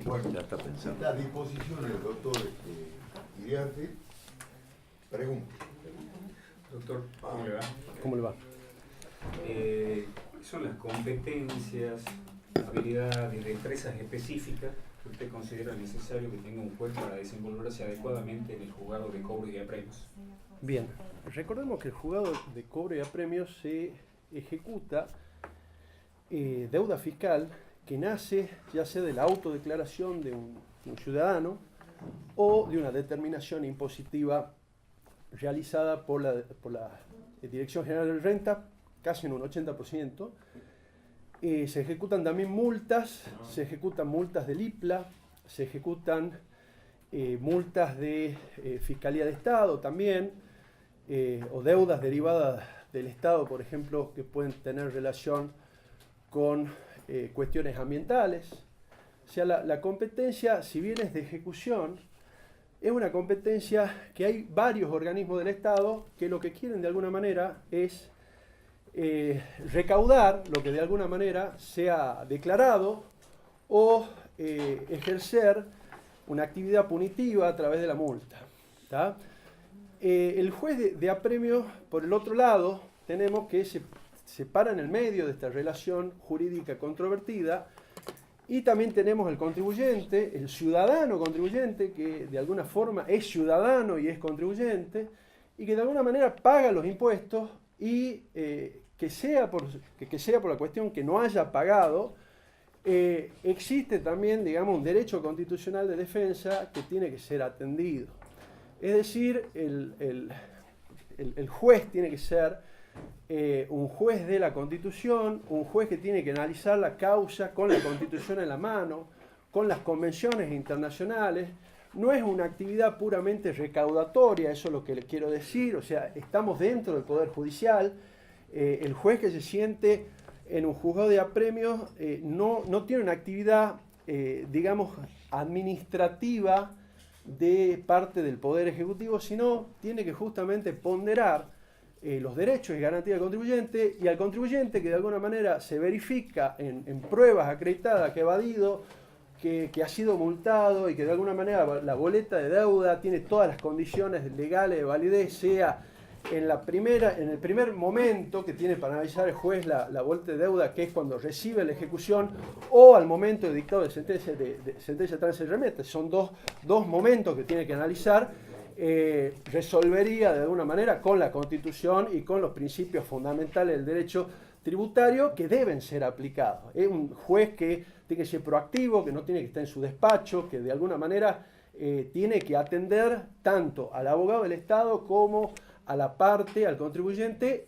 Bueno, ya está pensando. las disposiciones del doctor Iriarte, pregunto. Doctor, ¿cómo le va? ¿Cómo le va? Son las competencias, habilidades y destrezas específicas que usted considera necesario que tenga un juez para desenvolverse adecuadamente en el juzgado de cobro y de apremios. Bien, recordemos que el juzgado de cobro y apremios se ejecuta deuda fiscal que nace ya sea de la autodeclaración de un ciudadano o de una determinación impositiva realizada por la Dirección General de Renta, casi en un 80%. Se ejecutan también multas, se ejecutan multas del IPLA, se ejecutan multas de Fiscalía de Estado también, o deudas derivadas del Estado, por ejemplo, que pueden tener relación con cuestiones ambientales. O sea, la competencia, si bien es de ejecución, es una competencia que hay varios organismos del Estado que lo que quieren de alguna manera es recaudar lo que de alguna manera sea declarado o ejercer una actividad punitiva a través de la multa. ¿Tá? El juez de apremio, por el otro lado, tenemos que se para en el medio de esta relación jurídica controvertida, y también tenemos el contribuyente, el ciudadano contribuyente, que de alguna forma es ciudadano y es contribuyente, y que de alguna manera paga los impuestos y que sea por la cuestión que no haya pagado, existe también, digamos, un derecho constitucional de defensa que tiene que ser atendido. Es decir, el juez tiene que ser un juez de la Constitución, un juez que tiene que analizar la causa con la Constitución en la mano, con las convenciones internacionales. No es una actividad puramente recaudatoria, eso es lo que le quiero decir. O sea, estamos dentro del Poder Judicial. El juez que se siente en un juzgado de apremios no tiene una actividad, digamos, administrativa de parte del Poder Ejecutivo, sino tiene que justamente ponderar los derechos y garantías del contribuyente, y al contribuyente que de alguna manera se verifica en pruebas acreditadas que ha evadido, que ha sido multado y que de alguna manera la boleta de deuda tiene todas las condiciones legales de validez, sea en el primer momento que tiene para analizar el juez la boleta de deuda, que es cuando recibe la ejecución, o al momento de dictado de sentencia de tránsito y remete. Son dos momentos que tiene que analizar. Resolvería de alguna manera con la Constitución y con los principios fundamentales del derecho tributario que deben ser aplicados. Es un juez que tiene que ser proactivo, que no tiene que estar en su despacho, que de alguna manera tiene que atender tanto al abogado del Estado como a la parte, al contribuyente,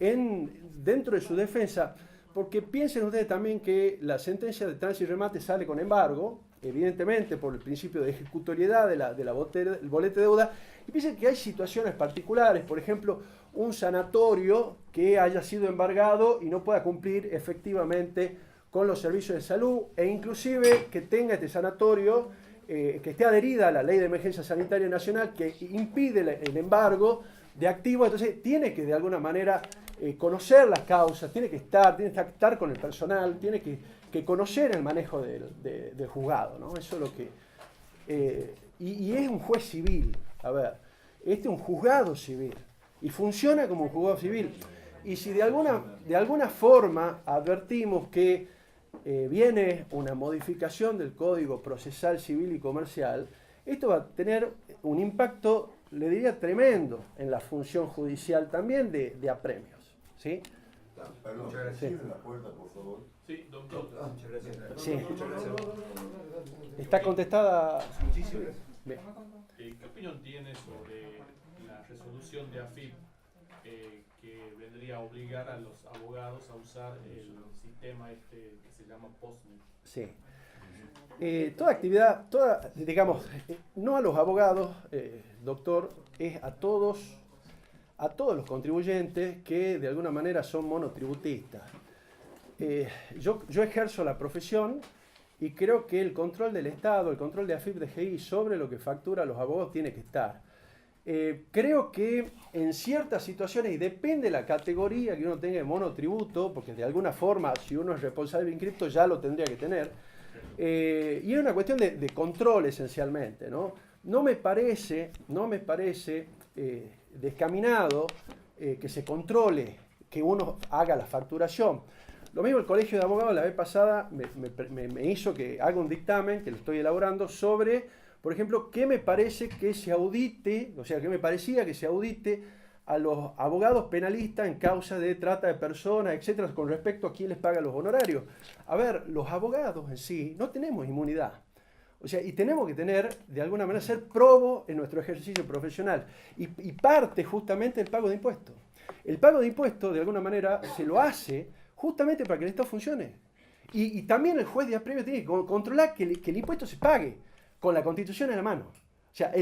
dentro de su defensa. Porque piensen ustedes también que la sentencia de tránsito y remate sale con embargo, evidentemente por el principio de ejecutoriedad de la boleta de deuda, y piensen que hay situaciones particulares, por ejemplo, un sanatorio que haya sido embargado y no pueda cumplir efectivamente con los servicios de salud, e inclusive que tenga este sanatorio, que esté adherida a la Ley de Emergencia Sanitaria Nacional que impide el embargo de activos. Entonces tiene que de alguna manera conocer las causas, tiene que estar con el personal, tiene que conocer el manejo del juzgado, ¿no? Eso es lo que... y es un juez civil. A ver, este es un juzgado civil y funciona como un juzgado civil. Y si de alguna forma advertimos que viene una modificación del Código Procesal Civil y Comercial, esto va a tener un impacto, le diría, tremendo en la función judicial también de apremios. ¿Sí? Perdón, Muchas gracias. cierren la puerta, por favor. Sí, doctor. Muchas gracias. Sí. Muchas gracias. ¿Está contestada? Muchísimas gracias. Bien. ¿Qué opinión tiene sobre la resolución de AFIP que vendría a obligar a los abogados a usar el sistema que se llama POSNET? Sí. Toda actividad, digamos, no a los abogados, doctor, es a todos los contribuyentes que de alguna manera son monotributistas. Yo ejerzo la profesión y creo que el control del Estado, el control de AFIP-DGI sobre lo que factura a los abogados tiene que estar. Creo que en ciertas situaciones, y depende de la categoría que uno tenga de monotributo, porque de alguna forma, si uno es responsable de inscripto, ya lo tendría que tener, Y es una cuestión de control esencialmente, ¿no? No me parece descaminado que se controle, que uno haga la facturación. Lo mismo el Colegio de Abogados la vez pasada me hizo que haga un dictamen, que lo estoy elaborando, sobre, por ejemplo, qué me parece que se audite, o sea, qué me parecía que se audite a los abogados penalistas en causa de trata de personas, etcétera, con respecto a quién les paga los honorarios. A ver, los abogados en sí no tenemos inmunidad. O sea, y tenemos que tener, de alguna manera, ser probos en nuestro ejercicio profesional. Y parte justamente del pago de impuestos. El pago de impuestos, de alguna manera, se lo hace justamente para que el Estado funcione. Y también el juez de apremio tiene que controlar que el impuesto se pague con la Constitución en la mano. O sea,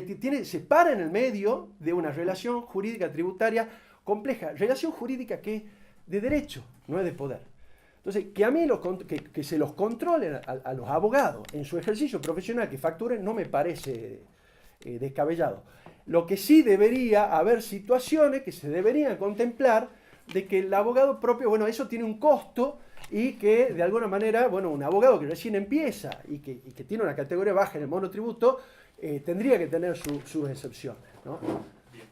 se para en el medio de una relación jurídica tributaria compleja. Relación jurídica que es de derecho, no es de poder. Entonces, que a mí que se los controlen a los abogados en su ejercicio profesional, que facturen, no me parece descabellado. Lo que sí debería haber situaciones que se deberían contemplar de que el abogado propio, bueno, eso tiene un costo y que de alguna manera, bueno, un abogado que recién empieza y que tiene una categoría baja en el monotributo, tendría que tener sus excepciones, ¿no? Bien.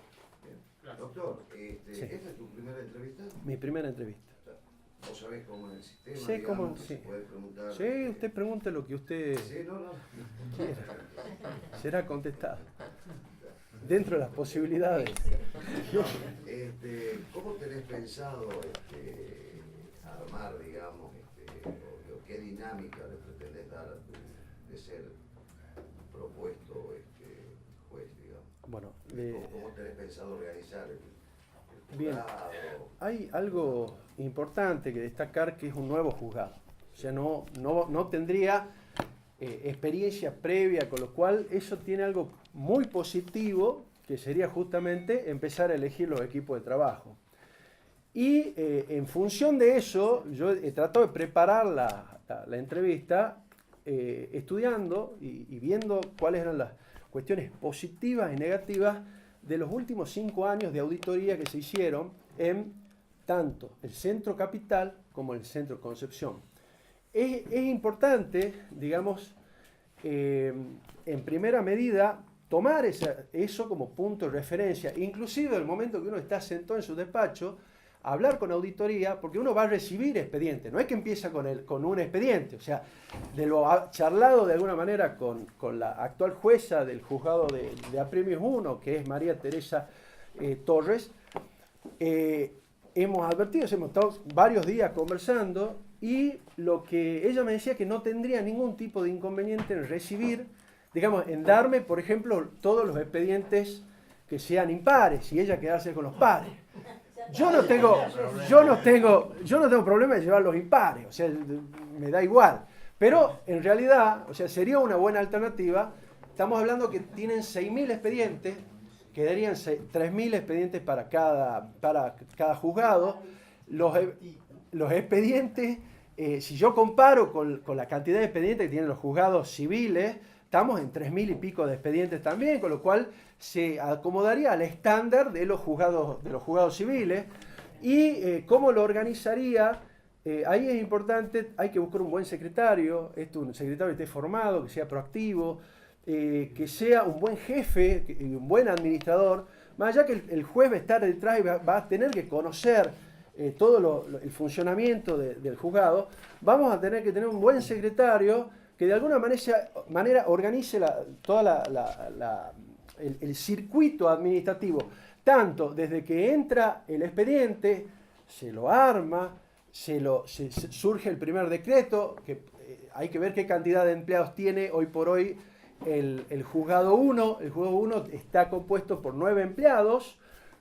Doctor, Sí. ¿esta es tu primera entrevista? Mi primera entrevista. ¿Vos sabés cómo es el sistema? Sé cómo, digamos, sí. se puede preguntar? Sí, usted pregunte lo que usted Sí, no. quiera. Será contestado. Dentro de las posibilidades. ¿Cómo tenés pensado armar, digamos, o qué dinámica le pretendés dar de ser propuesto juez, digamos? Bueno, ¿Cómo tenés pensado organizar el bien. juzgado? Hay algo importante que destacar, que es un nuevo juzgado. O sea, no tendría experiencia previa, con lo cual eso tiene algo muy positivo, que sería justamente empezar a elegir los equipos de trabajo. Y en función de eso, yo he tratado de preparar la entrevista estudiando y viendo cuáles eran las cuestiones positivas y negativas de los últimos 5 años de auditoría que se hicieron en tanto el Centro Capital como el Centro Concepción. Es importante, digamos, en primera medida, tomar eso como punto de referencia, inclusive en el momento que uno está sentado en su despacho, hablar con auditoría, porque uno va a recibir expediente, no es que empieza con un expediente, o sea, de lo charlado de alguna manera con la actual jueza del juzgado de apremios 1, que es María Teresa Torres, hemos advertido, hemos estado varios días conversando, y lo que ella me decía que no tendría ningún tipo de inconveniente en recibir, digamos, en darme, por ejemplo, todos los expedientes que sean impares y ella quedarse con los pares. Yo no tengo problema de llevar los impares, o sea, me da igual. Pero en realidad, o sea, sería una buena alternativa. Estamos hablando que tienen 6.000 expedientes, quedarían 3.000 expedientes para cada juzgado. Los expedientes, si yo comparo con la cantidad de expedientes que tienen los juzgados civiles, estamos en 3.000 y pico de expedientes también, con lo cual se acomodaría al estándar de los juzgados civiles. Y cómo lo organizaría, ahí es importante, hay que buscar un buen secretario, un secretario que esté formado, que sea proactivo, que sea un buen jefe y un buen administrador, más allá que el juez va a estar detrás y va a tener que conocer todo el funcionamiento del juzgado. Vamos a tener que tener un buen secretario que de alguna manera organice todo el circuito administrativo, tanto desde que entra el expediente, se lo arma, surge el primer decreto, que hay que ver qué cantidad de empleados tiene hoy por hoy el juzgado 1. El juzgado 1 está compuesto por 9 empleados,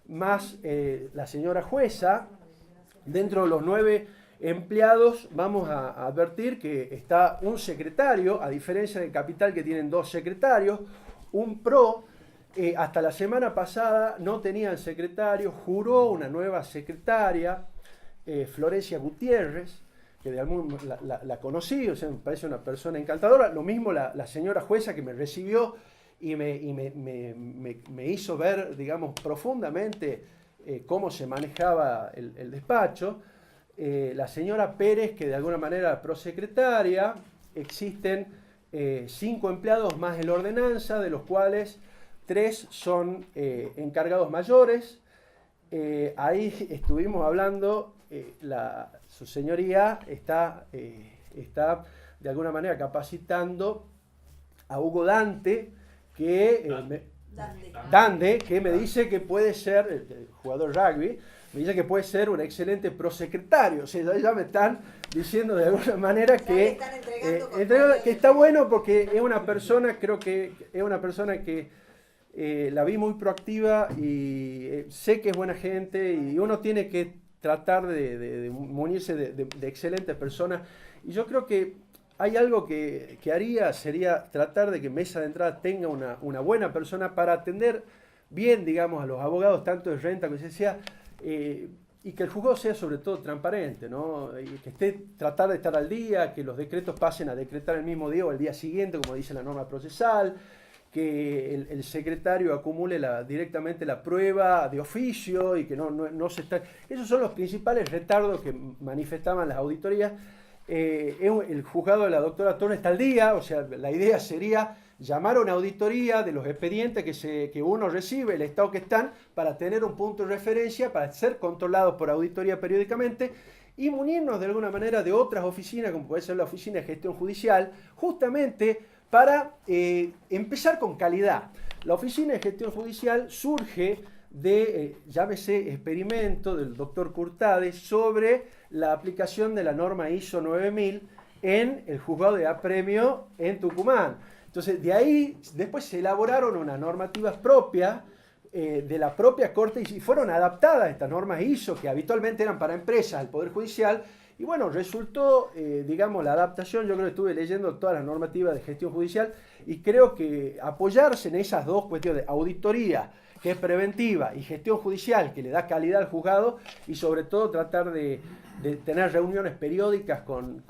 más la señora jueza. Dentro de los 9 empleados vamos a advertir que está un secretario, a diferencia del Capital que tienen 2 secretarios, un PRO. Hasta la semana pasada no tenían secretario, juró una nueva secretaria, Florencia Gutiérrez, que de algún la conocí, o sea, me parece una persona encantadora. Lo mismo la señora jueza que me recibió y me hizo ver, digamos, profundamente cómo se manejaba el despacho. La señora Pérez, que de alguna manera era prosecretaria, existen 5 empleados más en la ordenanza, de los cuales 3 son encargados mayores. Ahí estuvimos hablando, su señoría está de alguna manera capacitando a Hugo Dante, Dande, que me dice que puede ser, el jugador de rugby, me dice que puede ser un excelente prosecretario. O sea, ya me están diciendo de alguna manera que está bueno, porque es una persona, creo que es una persona que la vi muy proactiva y sé que es buena gente, y uno tiene que tratar de munirse de excelentes personas. Y yo creo que hay algo que haría, sería tratar de que Mesa de Entrada tenga una buena persona para atender bien, digamos, a los abogados, tanto de renta como sea, y que el juzgado sea sobre todo transparente, ¿no? Y que tratar de estar al día, que los decretos pasen a decretar el mismo día o el día siguiente, como dice la norma procesal, que el secretario acumule directamente la prueba de oficio y que no se está... Esos son los principales retardos que manifestaban las auditorías. El juzgado de la doctora Torres está al día, o sea, la idea sería llamar a una auditoría de los expedientes que uno recibe, el estado que están, para tener un punto de referencia, para ser controlados por auditoría periódicamente, y munirnos de alguna manera de otras oficinas, como puede ser la Oficina de Gestión Judicial, justamente para empezar con calidad. La Oficina de Gestión Judicial surge de, llámese, experimento del doctor Curtades sobre la aplicación de la norma ISO 9000 en el juzgado de apremio en Tucumán. Entonces, de ahí después se elaboraron unas normativas propias de la propia Corte y fueron adaptadas estas normas ISO, que habitualmente eran para empresas, al Poder Judicial. Y bueno, resultó, digamos, la adaptación. Yo creo que estuve leyendo todas las normativas de gestión judicial y creo que apoyarse en esas dos cuestiones de auditoría, que es preventiva, y gestión judicial, que le da calidad al juzgado, y sobre todo tratar de tener reuniones periódicas con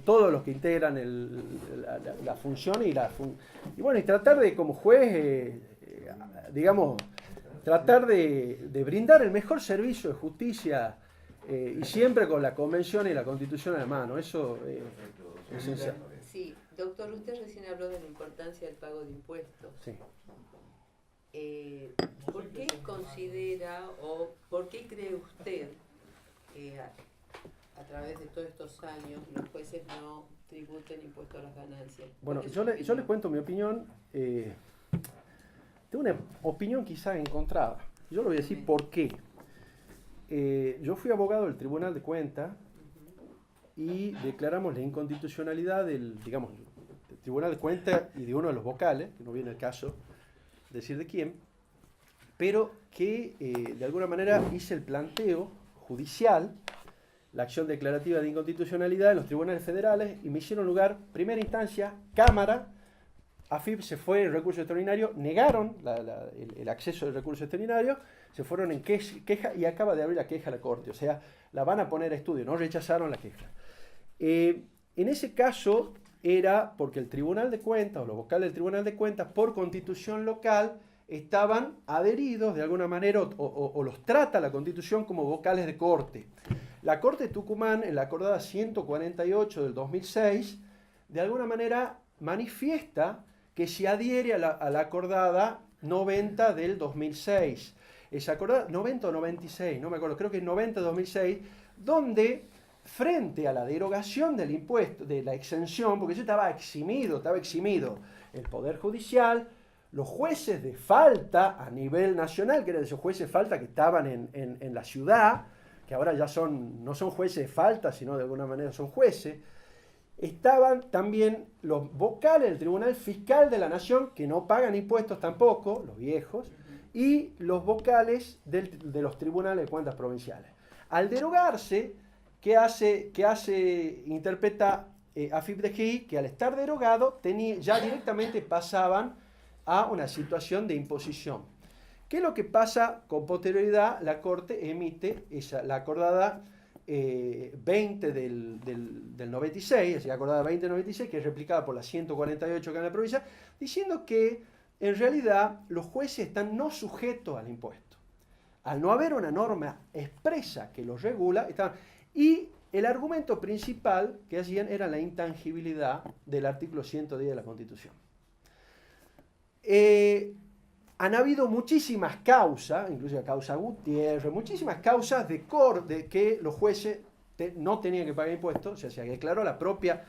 todos los que integran la función y bueno, y tratar de, como juez, digamos, tratar de brindar el mejor servicio de justicia, y siempre con la Convención y la Constitución a la mano. Eso es esencial. Sí, doctor, usted recién habló de la importancia del pago de impuestos. Sí. ¿Por qué considera o por qué cree usted que a través de todos estos años los jueces no tributen impuestos a las ganancias? Bueno, yo les cuento mi opinión. Tengo una opinión quizá encontrada. Yo le voy a decir por qué. Yo fui abogado del Tribunal de Cuentas y declaramos la inconstitucionalidad del Tribunal de Cuentas y de uno de los vocales, que no viene el caso decir de quién, pero que de alguna manera hice el planteo judicial, la acción declarativa de inconstitucionalidad en los tribunales federales, y me hicieron lugar, primera instancia, Cámara, AFIP se fue en recurso extraordinario, negaron el acceso del recurso extraordinario, se fueron en queja y acaba de abrir la queja a la Corte, o sea, la van a poner a estudio, no rechazaron la queja. En ese caso era porque el Tribunal de Cuentas o los vocales del Tribunal de Cuentas por constitución local estaban adheridos de alguna manera o los trata la Constitución como vocales de Corte. La Corte de Tucumán, en la acordada 148 del 2006, de alguna manera manifiesta que se adhiere a la acordada 90 del 2006. Esa acordada 90 o 96, no me acuerdo, creo que 90-2006, donde frente a la derogación del impuesto, de la exención, porque eso estaba eximido el Poder Judicial, los jueces de falta a nivel nacional, que eran esos jueces de falta que estaban en la ciudad, que ahora ya no son jueces de falta, sino de alguna manera son jueces, estaban también los vocales del Tribunal Fiscal de la Nación, que no pagan impuestos tampoco, los viejos, y los vocales de los tribunales de cuentas provinciales. Al derogarse, interpreta AFIP-DGI que al estar derogado ya directamente pasaban a una situación de imposición. ¿Qué es lo que pasa? Con posterioridad la Corte emite la acordada 20 del 96, es la acordada 20 del 96, que es replicada por la 148 acá en la provincia, diciendo que en realidad los jueces están no sujetos al impuesto. Al no haber una norma expresa que los regula, y el argumento principal que hacían era la intangibilidad del artículo 110 de la Constitución. Han habido muchísimas causas, incluso causa Gutiérrez, muchísimas causas de que los jueces no tenían que pagar impuestos, o sea, se declaró la propia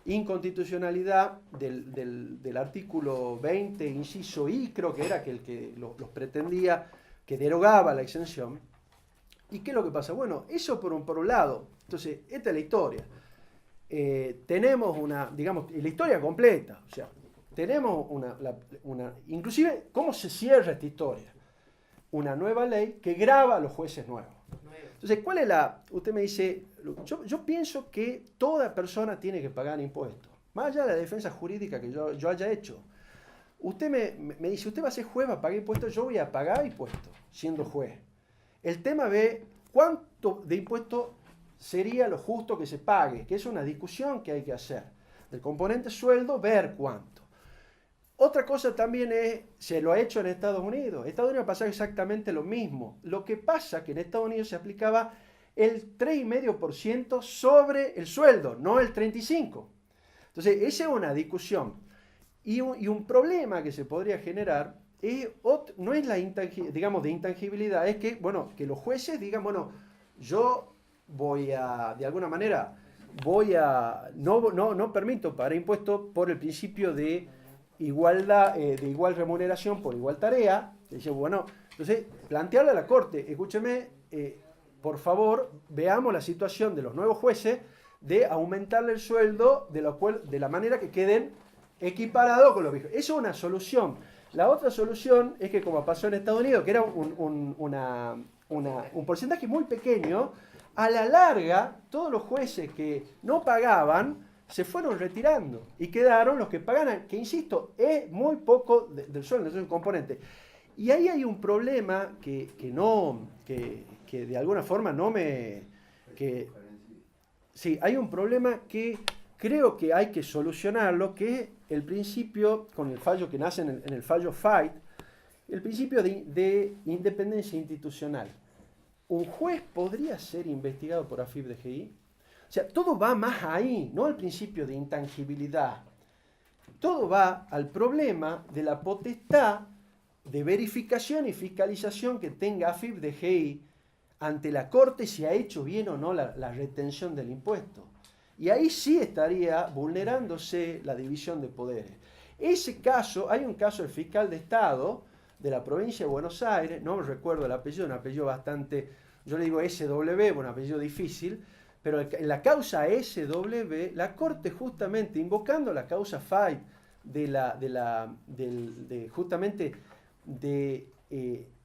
inconstitucionalidad del artículo 20, inciso I, creo que era que el que los pretendía, que derogaba la exención. ¿Y qué es lo que pasa? Bueno, eso por un lado. Entonces, esta es la historia. Tenemos digamos, la historia completa, o sea, tenemos inclusive, ¿cómo se cierra esta historia? Una nueva ley que grava a los jueces nuevos. Entonces, ¿cuál es usted me dice, yo pienso que toda persona tiene que pagar impuestos, más allá de la defensa jurídica que yo haya hecho. Usted me dice, usted va a ser juez, va a pagar impuestos, yo voy a pagar impuestos siendo juez. El tema de cuánto de impuestos sería lo justo que se pague, que es una discusión que hay que hacer. Del componente sueldo, ver cuánto. Otra cosa también se lo ha hecho en Estados Unidos. En Estados Unidos pasa exactamente lo mismo. Lo que pasa es que en Estados Unidos se aplicaba el 3,5% sobre el sueldo, no el 35%. Entonces, esa es una discusión. Y un problema que se podría generar no es la intangibilidad, es que, bueno, que los jueces digan, bueno, yo voy a, de alguna manera, no permito pagar impuestos por el principio de igualdad, de igual remuneración por igual tarea. Dice, bueno, entonces, plantearle a la Corte, escúcheme, por favor, veamos la situación de los nuevos jueces de aumentarle el sueldo de la manera que queden equiparados con los viejos. Eso es una solución. La otra solución es que, como pasó en Estados Unidos, que era un porcentaje muy pequeño, a la larga, todos los jueces que no pagaban se fueron retirando y quedaron los que pagan, que insisto, es muy poco del sueldo, es un componente. Y ahí hay un problema que de alguna forma sí, hay un problema que creo que hay que solucionarlo, que es el principio, con el fallo que nace en el fallo Fait, el principio de independencia institucional. ¿Un juez podría ser investigado por AFIP-DGI? O sea, todo va más ahí, no al principio de intangibilidad. Todo va al problema de la potestad de verificación y fiscalización que tenga AFIP-DGI ante la Corte si ha hecho bien o no la retención del impuesto. Y ahí sí estaría vulnerándose la división de poderes. Ese caso, hay un caso del fiscal de Estado de la provincia de Buenos Aires, no recuerdo el apellido, un apellido bastante, yo le digo SW, un apellido difícil, pero en la causa SW, la Corte justamente, invocando la causa Fait justamente de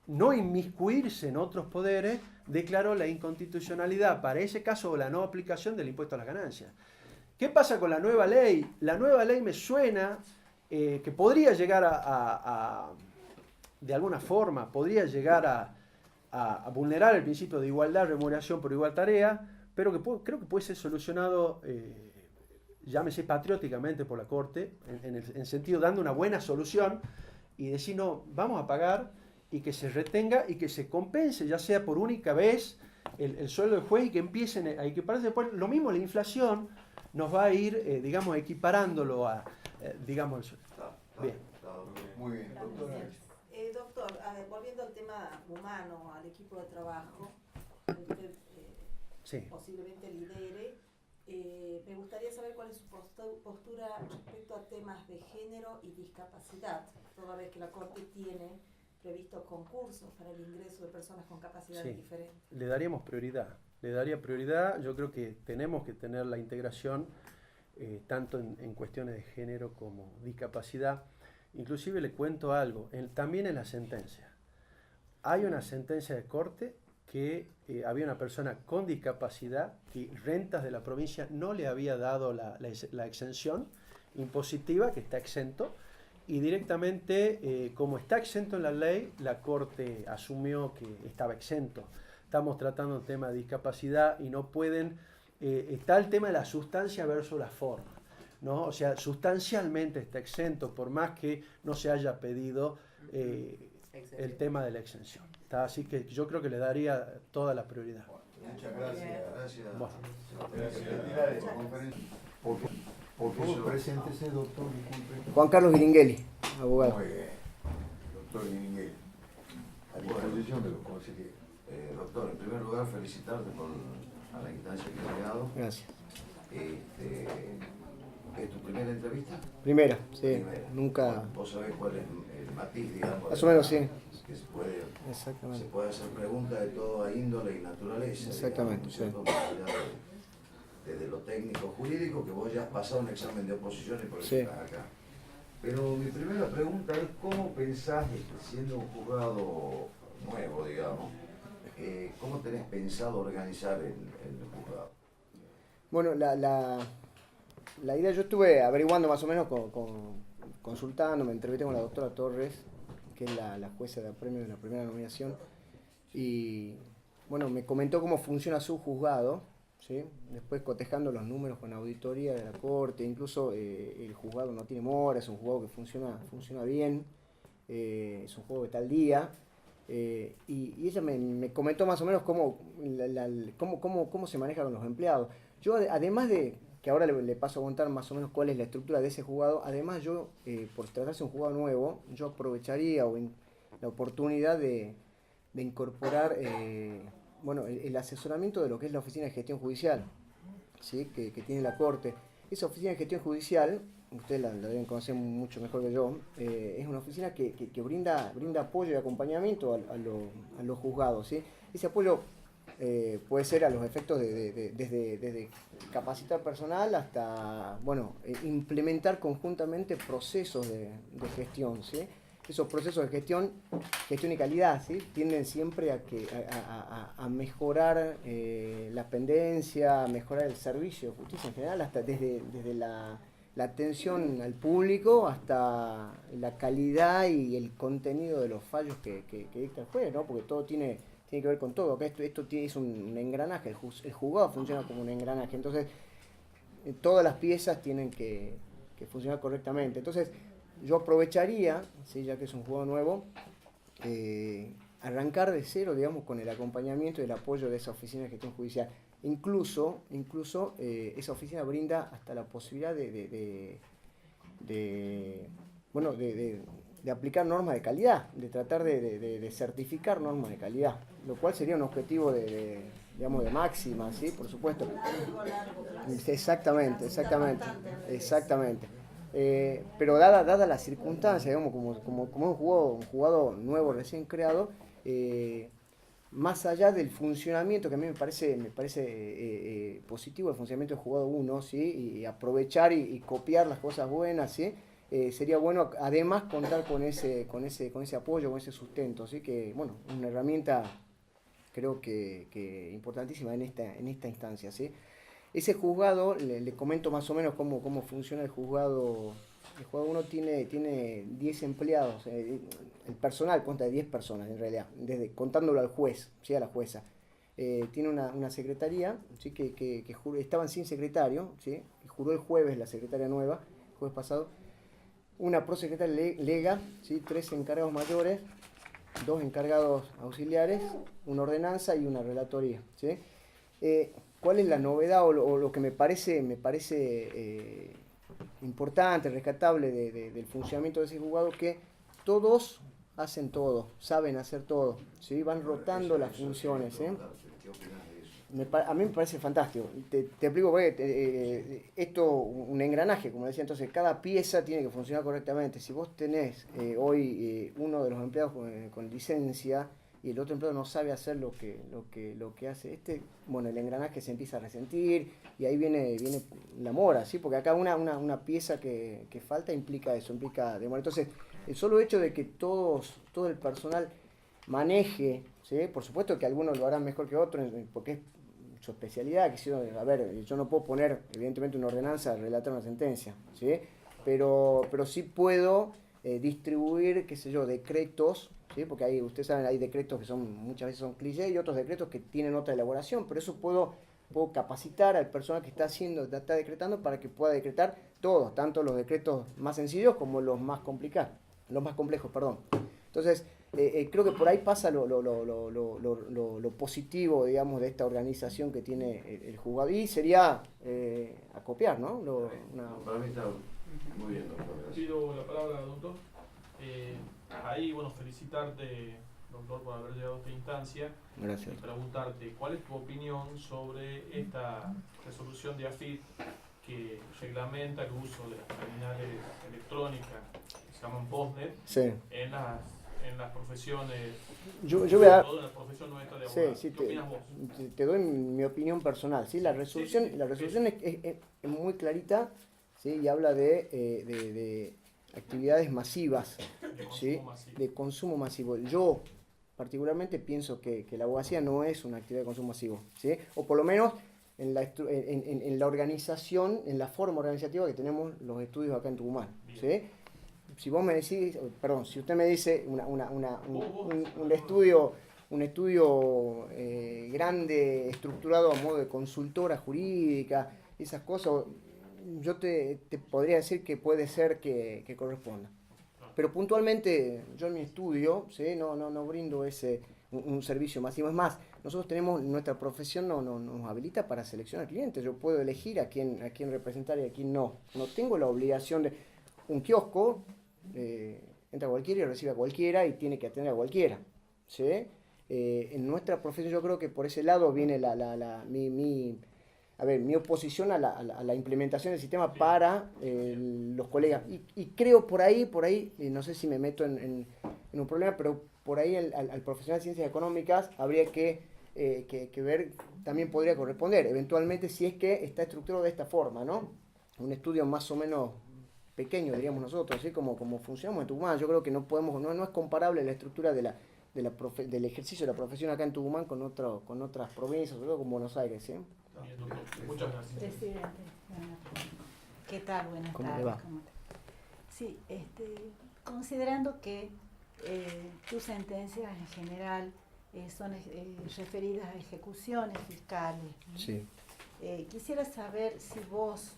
no inmiscuirse en otros poderes, declaró la inconstitucionalidad para ese caso o la no aplicación del impuesto a las ganancias. ¿Qué pasa con la nueva ley? La nueva ley me suena que podría llegar de alguna forma, podría llegar a vulnerar el principio de igualdad, remuneración por igual tarea, pero creo que puede ser solucionado, llámese patrióticamente por la Corte, en sentido dando una buena solución y decir, no, vamos a pagar y que se retenga y que se compense, ya sea por única vez, el sueldo del juez y que empiecen a equipararse. Después, lo mismo la inflación nos va a ir, digamos, equiparándolo a, digamos, el sueldo. Bien. Muy bien, doctora. Doctor, volviendo al tema humano, al equipo de trabajo, que usted Sí. posiblemente lidere, me gustaría saber cuál es su postura respecto a temas de género y discapacidad, toda vez que la Corte tiene previstos concursos para el ingreso de personas con capacidades diferentes. Le daríamos prioridad. Le daría prioridad. Yo creo que tenemos que tener la integración tanto en cuestiones de género como discapacidad. Inclusive le cuento algo, también en la sentencia. Hay una sentencia de Corte que había una persona con discapacidad que rentas de la provincia no le había dado la exención impositiva, que está exento, y directamente, como está exento en la ley, la Corte asumió que estaba exento. Estamos tratando el tema de discapacidad y no pueden, está el tema de la sustancia versus la forma, ¿no? O sea, sustancialmente está exento, por más que no se haya pedido el tema de la exención. Así que yo creo que le daría toda la prioridad. Muchas gracias. Bueno. ¿Cómo preséntese, doctor? Disculpe. Juan Carlos Viringueli, abogado. Muy bien. Doctor Guiringuel, a disposición de los consejeros. Doctor, en primer lugar, felicitarte por a la instancia que has llegado. Gracias. ¿Es tu primera entrevista? Primera, sí. Primera. Nunca. ¿Vos sabés cuál es el matiz, digamos? Más o menos, sí. Que se Exactamente. puede hacer preguntas de toda índole y naturaleza. Exactamente, digamos, ¿no es cierto? Más allá desde lo técnico jurídico, que vos ya has pasado un examen de oposición y por eso Sí. estás acá. Pero mi primera pregunta es, ¿cómo pensás, siendo un juzgado nuevo, digamos, cómo tenés pensado organizar el juzgado? Bueno, la idea, yo estuve averiguando más o menos, consultando, me entrevisté con la doctora Torres, que es la jueza de premio de la primera nominación, y bueno, me comentó cómo funciona su juzgado, ¿sí? Después cotejando los números con auditoría de la corte, incluso el juzgado no tiene mora, es un juzgado que funciona bien, es un juego que está al día, y ella me comentó más o menos cómo se maneja con los empleados. Yo, además de que ahora le paso a contar más o menos cuál es la estructura de ese juzgado, además yo, por tratarse de un juzgado nuevo, yo aprovecharía la oportunidad de incorporar bueno, el asesoramiento de lo que es la Oficina de Gestión Judicial, ¿sí? que tiene la Corte. Esa Oficina de Gestión Judicial, ustedes la deben conocer mucho mejor que yo, es una oficina que brinda apoyo y acompañamiento a los juzgados, ¿sí? Ese apoyo puede ser a los efectos desde capacitar personal hasta, bueno, implementar conjuntamente procesos de gestión, ¿sí? Esos procesos de gestión y calidad, ¿sí? Tienden siempre a mejorar la pendencia, a mejorar el servicio de justicia en general, hasta desde la atención al público hasta la calidad y el contenido de los fallos que dicta el juez, ¿no? Porque todo tiene que ver con todo. Acá esto es un engranaje, el juzgado funciona como un engranaje, entonces todas las piezas tienen que funcionar correctamente. Entonces, yo aprovecharía, ¿sí? Ya que es un juego nuevo, arrancar de cero, digamos, con el acompañamiento y el apoyo de esa oficina de gestión judicial. Incluso esa oficina brinda hasta la posibilidad de aplicar normas de calidad, de tratar de certificar normas de calidad, lo cual sería un objetivo digamos, de máxima, ¿sí? Por supuesto. Exactamente. Pero dada las circunstancias, digamos, como un jugado nuevo, recién creado, más allá del funcionamiento, que a mí me parece positivo el funcionamiento del jugado 1, ¿sí? Y aprovechar y copiar las cosas buenas, ¿sí? Sería bueno además contar con ese apoyo, con ese sustento, ¿sí? Que, bueno, una herramienta creo que importantísima en esta instancia, ¿sí? Ese juzgado, le comento más o menos cómo funciona el juzgado. El juzgado 1 tiene 10 empleados, el personal consta de 10 personas en realidad, contándolo al juez, ¿sí? A la jueza. Tiene una secretaría, ¿sí? que estaban sin secretario, ¿sí? Juró el jueves la secretaria nueva, el jueves pasado. Una prosecretaria lega, ¿sí? 3 encargados mayores, 2 encargados auxiliares, una ordenanza y una relatoría, ¿sí? ¿Cuál es la novedad o lo que me parece importante, rescatable del funcionamiento de ese juzgado? Que todos hacen todo, saben hacer todo, ¿sí? Van rotando las funciones, ¿eh? ¿Qué opinas de eso? A mí me parece fantástico. Te explico porque esto un engranaje, como decía, entonces cada pieza tiene que funcionar correctamente. Si vos tenés hoy uno de los empleados con licencia y el otro empleado no sabe hacer lo que hace bueno, el engranaje se empieza a resentir y ahí viene la mora, ¿sí? Porque acá una pieza que falta implica eso, implica demora. Entonces, el solo hecho de que todo el personal maneje, ¿sí? Por supuesto que algunos lo harán mejor que otros, porque es su especialidad, yo no puedo poner, evidentemente, una ordenanza a relatar una sentencia, ¿sí? Pero sí puedo distribuir, qué sé yo, decretos, ¿sí? Porque ustedes saben, hay decretos que muchas veces son clichés y otros decretos que tienen otra elaboración, pero eso puedo capacitar al personal que está decretando para que pueda decretar todos, tanto los decretos más sencillos como los más complejos, perdón. Entonces, creo que por ahí pasa lo positivo, digamos, de esta organización que tiene el juzgado. Y sería acopiar, ¿no? Para mí está muy bien, doctor. Gracias. Pido la palabra, doctor. Ahí, bueno, felicitarte, doctor, por haber llegado a esta instancia. Gracias. Y preguntarte, ¿cuál es tu opinión sobre esta resolución de AFIP que reglamenta el uso de las terminales electrónicas, que se llaman POSNET, Sí. en las profesiones, Yo voy a... todo en la profesión nuestra de abogado? Sí, ¿Qué opinas vos? te doy mi opinión personal. ¿Sí? La resolución es muy clarita, ¿sí? Y habla de actividades masivas, De ¿sí? consumo masivo. De consumo masivo. Yo particularmente pienso que la abogacía no es una actividad de consumo masivo, ¿sí? O por lo menos en la organización, en la forma organizativa que tenemos los estudios acá en Tucumán, ¿sí? Si vos me decís, perdón, si usted me dice un estudio grande, estructurado a modo de consultora jurídica, esas cosas, yo te podría decir que puede ser que corresponda. Pero puntualmente yo en mi estudio, ¿sí? no brindo un servicio masivo. Es más, nosotros tenemos, nuestra profesión nos habilita para seleccionar clientes. Yo puedo elegir a quién representar y a quién no. No tengo la obligación de... Un kiosco, entra cualquiera y recibe a cualquiera y tiene que atender a cualquiera, ¿sí? En nuestra profesión yo creo que por ese lado viene mi oposición a la implementación del sistema para los colegas. Y creo por ahí, no sé si me meto en un problema, pero por ahí al profesional de ciencias económicas habría que ver, también podría corresponder, eventualmente si es que está estructurado de esta forma, ¿no? Un estudio más o menos pequeño, diríamos nosotros, así como funcionamos en Tucumán. Yo creo que no es comparable la estructura del ejercicio de la profesión acá en Tucumán con otras provincias, sobre todo con Buenos Aires, ¿sí? Bien, doctor. Muchas gracias. Presidente, ¿qué tal? Buenas ¿Cómo le tardes. va? ¿Cómo te- Sí, considerando que tus sentencias en general son referidas a ejecuciones fiscales, ¿no? Sí. Quisiera saber si vos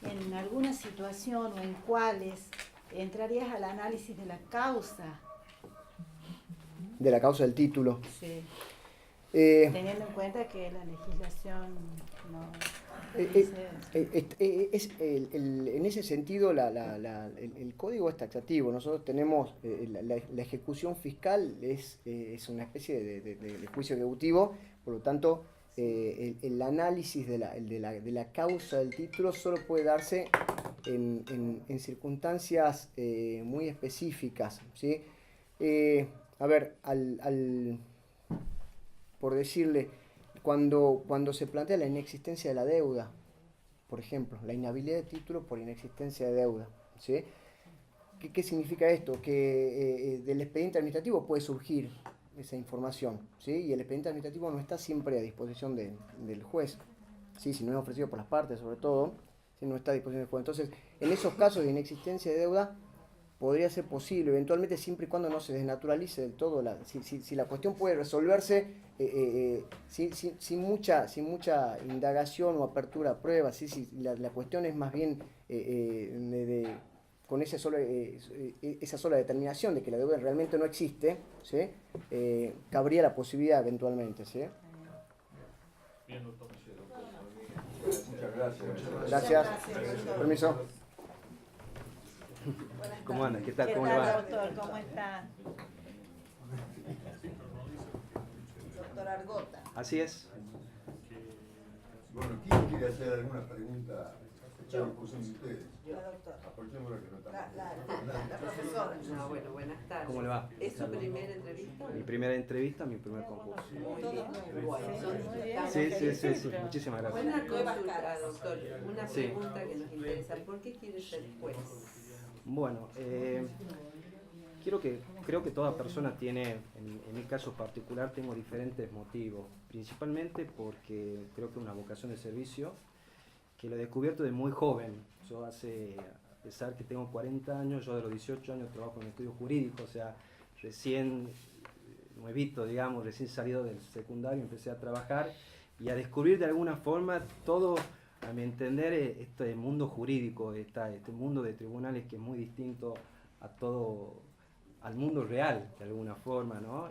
en alguna situación o en cuáles entrarías al análisis de la causa, De la causa del título. sí, Eh, teniendo en cuenta que la legislación no dice en ese sentido, el código es taxativo. Nosotros tenemos, la ejecución fiscal es una especie de juicio ejecutivo, por lo tanto, el análisis de la causa del título solo puede darse en circunstancias muy específicas, ¿sí? A ver, por decirle, cuando se plantea la inexistencia de la deuda, por ejemplo, la inhabilidad de título por inexistencia de deuda, ¿sí? ¿Qué significa esto? Que del expediente administrativo puede surgir esa información, ¿sí? Y el expediente administrativo no está siempre a disposición del juez, ¿sí? Si no es ofrecido por las partes, sobre todo, si no está a disposición del juez. Entonces, en esos casos de inexistencia de deuda, podría ser posible, eventualmente, siempre y cuando no se desnaturalice del todo, si la cuestión puede resolverse sin mucha indagación o apertura a pruebas, ¿sí? Si la cuestión es más bien con esa sola determinación de que la deuda realmente no existe, ¿sí? Cabría la posibilidad eventualmente, ¿sí? Bien, doctor. Muchas gracias. Gracias. doctor. Permiso. Buenas ¿Cómo anda? ¿Qué tal? ¿Qué ¿Cómo le tal, va? doctor? ¿Cómo está? Doctor Argota. Así es. Bueno, ¿quién quiere hacer alguna pregunta? Yo. Discusión de ustedes. La doctora. Aprovechemos que no estamos. La profesora. No, bueno, buenas tardes. ¿Cómo le va? ¿Es su primera entrevista? Mi primera entrevista, mi primer concurso. Muy Todo bien. nuevo. Bueno, Muy bien. Sí. Muchísimas gracias. Una Nuevas consulta, caras. doctor. Una Sí. pregunta que nos interesa. ¿Por qué quiere ser juez? Bueno, creo que toda persona tiene, en mi caso particular, tengo diferentes motivos. Principalmente porque creo que es una vocación de servicio que lo he descubierto de muy joven. Yo a pesar que tengo 40 años, yo de los 18 años trabajo en estudios jurídicos, o sea, recién nuevito, digamos, recién salido del secundario, empecé a trabajar y a descubrir de alguna forma todo, a mi entender, este mundo jurídico, este mundo de tribunales que es muy distinto a todo al mundo real, de alguna forma, ¿no?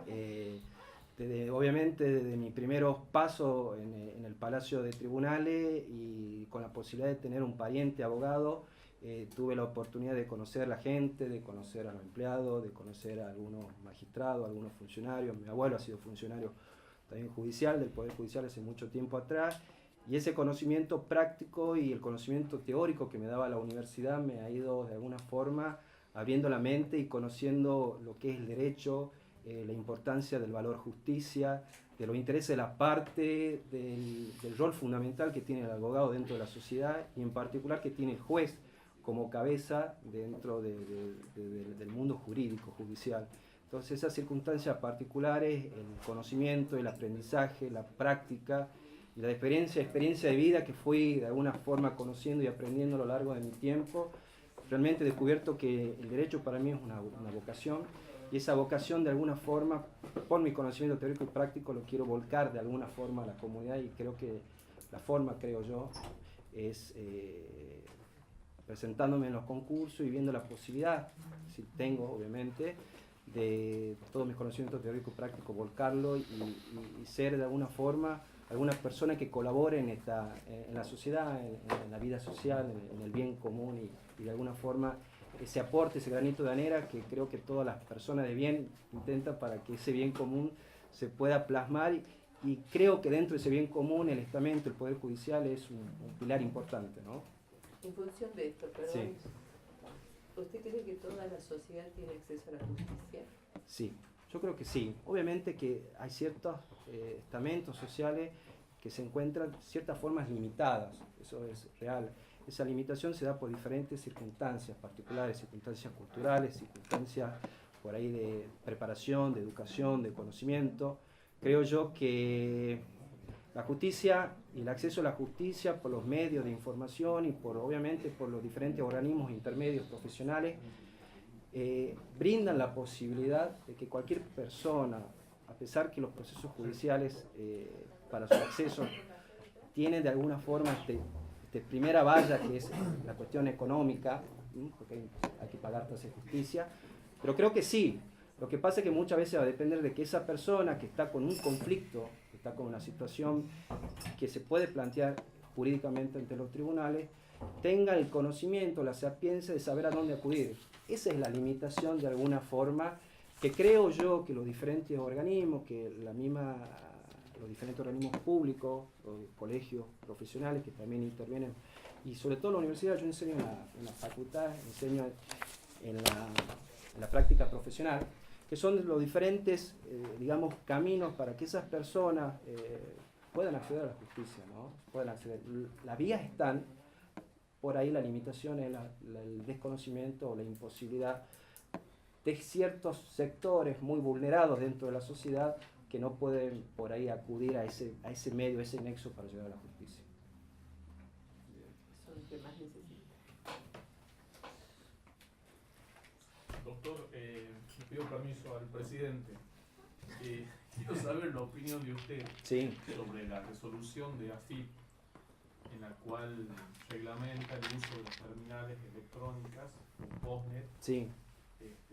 Obviamente desde mis primeros pasos en el Palacio de Tribunales y con la posibilidad de tener un pariente abogado, tuve la oportunidad de conocer a la gente, de conocer a los empleados, de conocer a algunos magistrados, a algunos funcionarios. Mi abuelo ha sido funcionario también judicial, del Poder Judicial hace mucho tiempo atrás, y ese conocimiento práctico y el conocimiento teórico que me daba la universidad me ha ido de alguna forma abriendo la mente y conociendo lo que es el derecho, la importancia del valor justicia, de los intereses de la parte, del rol fundamental que tiene el abogado dentro de la sociedad y en particular que tiene el juez como cabeza dentro del mundo jurídico, judicial. Entonces esas circunstancias particulares, el conocimiento, el aprendizaje, la práctica y la experiencia de vida que fui de alguna forma conociendo y aprendiendo a lo largo de mi tiempo, realmente he descubierto que el derecho para mí es una vocación, y esa vocación de alguna forma, por mi conocimiento teórico y práctico, lo quiero volcar de alguna forma a la comunidad, y creo que la forma, creo yo, es presentándome en los concursos y viendo la posibilidad, si tengo obviamente, de todos mis conocimientos teóricos y prácticos, volcarlo y ser de alguna forma alguna persona que colabore en la sociedad, en la vida social, en el bien común y de alguna forma ese aporte, ese granito de arena que creo que todas las personas de bien intentan para que ese bien común se pueda plasmar, y creo que dentro de ese bien común el estamento, el Poder Judicial es un pilar importante, ¿no? En función de esto, perdón, Sí. ¿Usted cree que toda la sociedad tiene acceso a la justicia? Sí, yo creo que sí. Obviamente que hay ciertos estamentos sociales que se encuentran ciertas formas limitadas, eso es real. Esa limitación se da por diferentes circunstancias particulares, circunstancias culturales, circunstancias por ahí de preparación, de educación, de conocimiento. Creo yo que la justicia y el acceso a la justicia por los medios de información y obviamente por los diferentes organismos intermedios profesionales brindan la posibilidad de que cualquier persona, a pesar que los procesos judiciales para su acceso tienen de alguna forma primera valla, que es la cuestión económica, porque hay que pagar tasa de justicia, pero creo que sí. Lo que pasa es que muchas veces va a depender de que esa persona que está con un conflicto, que está con una situación que se puede plantear jurídicamente ante los tribunales, tenga el conocimiento, la sapiencia de saber a dónde acudir. Esa es la limitación de alguna forma que creo yo que los diferentes organismos, que los diferentes organismos públicos, los colegios profesionales que también intervienen, y sobre todo en la universidad. Yo enseño en la facultad, enseño en la práctica profesional, que son los diferentes, digamos, caminos para que esas personas puedan acceder a la justicia, ¿no? Puedan acceder. Las vías están, por ahí la limitación es el desconocimiento o la imposibilidad de ciertos sectores muy vulnerados dentro de la sociedad que no pueden por ahí acudir a ese medio, a ese nexo para llegar a la justicia. Son los que más necesitan. Doctor, pido permiso al presidente. Quiero saber la opinión de usted Sí. sobre la resolución de AFIP en la cual reglamenta el uso de las terminales electrónicas, POSNET, Sí.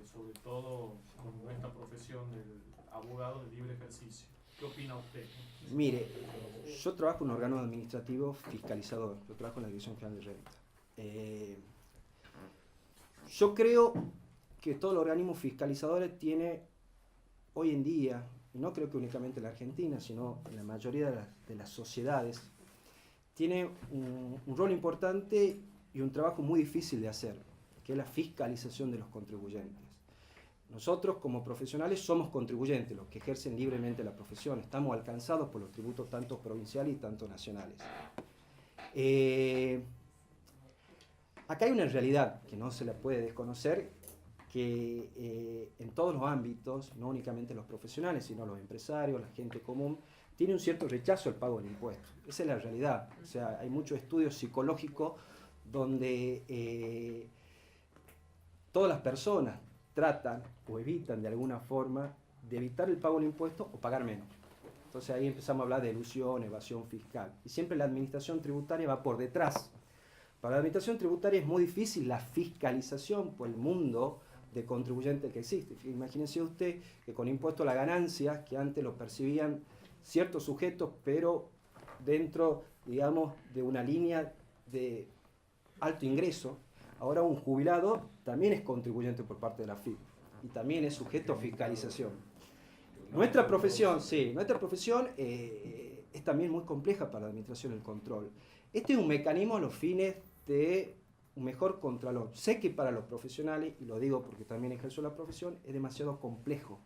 sobre todo con nuestra profesión del abogado de libre ejercicio. ¿Qué opina usted? Mire, yo trabajo en un órgano administrativo fiscalizador, yo trabajo en la Dirección General de Renta. Yo creo que todos los organismos fiscalizadores tienen hoy en día, y no creo que únicamente en la Argentina, sino en la mayoría de las sociedades, tiene un rol importante y un trabajo muy difícil de hacer, que es la fiscalización de los contribuyentes. Nosotros como profesionales somos contribuyentes, los que ejercen libremente la profesión, estamos alcanzados por los tributos tanto provinciales y tanto nacionales. Acá hay una realidad que no se la puede desconocer, que en todos los ámbitos, no únicamente los profesionales, sino los empresarios, la gente común, tiene un cierto rechazo al pago del impuesto. Esa es la realidad. O sea, hay muchos estudios psicológicos donde todas las personas tratan o evitan de alguna forma de evitar el pago del impuesto o pagar menos. Entonces ahí empezamos a hablar de elusión, evasión fiscal. Y siempre la administración tributaria va por detrás. Para la administración tributaria es muy difícil la fiscalización por el mundo de contribuyente que existe. Imagínense usted que con impuesto a la ganancia, que antes lo percibían ciertos sujetos, pero dentro, digamos, de una línea de alto ingreso, ahora un jubilado también es contribuyente por parte de la AFIP y también es sujeto a fiscalización. Nuestra profesión, sí, nuestra profesión es también muy compleja para la administración del control. Este es un mecanismo a los fines de un mejor contralor. Sé que para los profesionales, y lo digo porque también ejerzo la profesión, es demasiado complejo.